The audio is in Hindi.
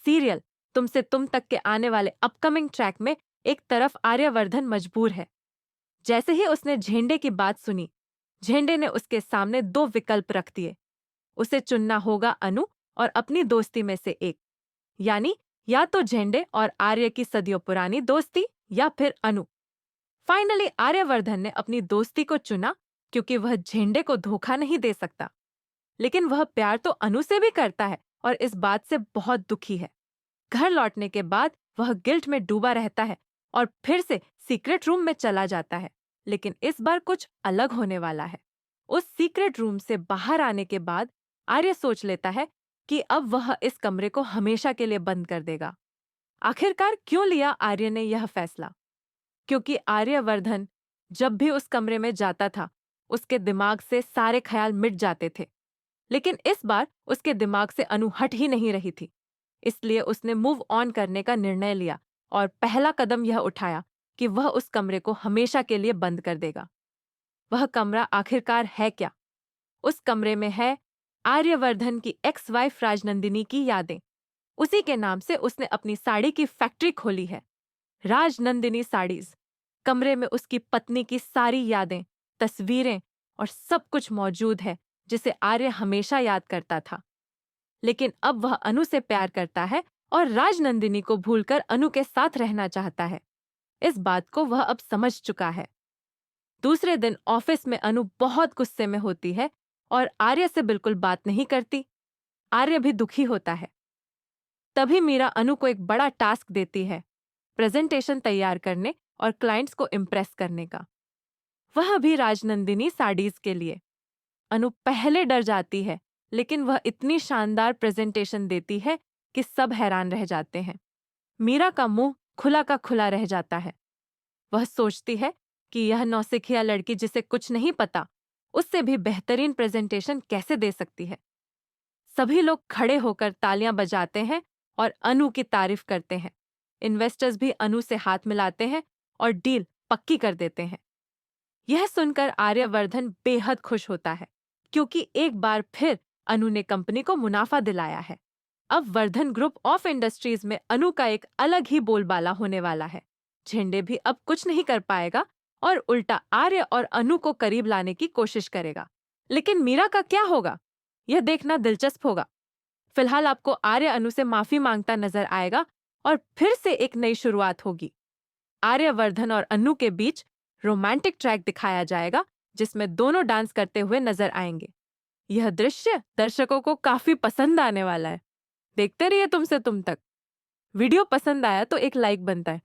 सीरियल तुमसे तुम तक के आने वाले अपकमिंग ट्रैक में एक तरफ आर्यवर्धन मजबूर है। जैसे ही उसने झेंडे की बात सुनी, झेंडे ने उसके सामने दो विकल्प रख दिए। उसे चुनना होगा अनु और अपनी दोस्ती में से एक, यानी या तो झेंडे और आर्य की सदियों पुरानी दोस्ती या फिर अनु। फाइनली आर्यवर्धन ने अपनी दोस्ती को चुना क्योंकि वह झेंडे को धोखा नहीं दे सकता। लेकिन वह प्यार तो अनु से भी करता है और इस बात से बहुत दुखी है। घर लौटने के बाद वह गिल्ट में डूबा रहता है और फिर से सीक्रेट रूम में चला जाता है। लेकिन इस बार कुछ अलग होने वाला है। उस सीक्रेट रूम से बाहर आने के बाद आर्य सोच लेता है कि अब वह इस कमरे को हमेशा के लिए बंद कर देगा। आखिरकार क्यों लिया आर्य ने यह फैसला? क्योंकि आर्यवर्धन जब भी उस कमरे में जाता था, उसके दिमाग से सारे ख्याल मिट जाते थे। लेकिन इस बार उसके दिमाग से अनु हट ही नहीं रही थी। इसलिए उसने मूव ऑन करने का निर्णय लिया और पहला कदम यह उठाया कि वह उस कमरे को हमेशा के लिए बंद कर देगा। वह कमरा आखिरकार है क्या? उस कमरे में है आर्यवर्धन की एक्स वाइफ राजनंदिनी की यादें। उसी के नाम से उसने अपनी साड़ी की फैक्ट्री खोली है, राजनंदिनी साड़ीज। कमरे में उसकी पत्नी की सारी यादें, तस्वीरें और सब कुछ मौजूद है जिसे आर्य हमेशा याद करता था। लेकिन अब वह अनु से प्यार करता है और राजनंदिनी को भूलकर अनु के साथ रहना चाहता है। इस बात को वह अब समझ चुका है। दूसरे दिन ऑफिस में अनु बहुत गुस्से में होती है और आर्य से बिल्कुल बात नहीं करती। आर्य भी दुखी होता है। तभी मीरा अनु को एक बड़ा टास्क देती है, प्रेजेंटेशन तैयार करने और क्लाइंट्स को इम्प्रेस करने का, वह भी राजनंदिनी साड़ीज के लिए। अनु पहले डर जाती है, लेकिन वह इतनी शानदार प्रेजेंटेशन देती है कि सब हैरान रह जाते हैं। मीरा का मुंह खुला का खुला रह जाता है। वह सोचती है कि यह नौसिखिया लड़की जिसे कुछ नहीं पता, उससे भी बेहतरीन प्रेजेंटेशन कैसे दे सकती है। सभी लोग खड़े होकर तालियां बजाते हैं और अनु की तारीफ करते हैं। इन्वेस्टर्स भी अनु से हाथ मिलाते हैं और डील पक्की कर देते हैं। यह सुनकर आर्यवर्धन बेहद खुश होता है क्योंकि एक बार फिर अनु ने कंपनी को मुनाफा दिलाया है। अब वर्धन ग्रुप ऑफ इंडस्ट्रीज में अनु का एक अलग ही बोलबाला होने वाला है। झेंडे भी अब कुछ नहीं कर पाएगा और उल्टा आर्य और अनु को करीब लाने की कोशिश करेगा। लेकिन मीरा का क्या होगा, यह देखना दिलचस्प होगा। फिलहाल आपको आर्य अनु से माफी मांगता नजर आएगा और फिर से एक नई शुरुआत होगी। आर्यवर्धन और अनु के बीच रोमांटिक ट्रैक दिखाया जाएगा जिसमें दोनों डांस करते हुए नजर आएंगे। यह दृश्य दर्शकों को काफी पसंद आने वाला है। देखते रहिए तुमसे तुम तक। वीडियो पसंद आया तो एक लाइक बनता है।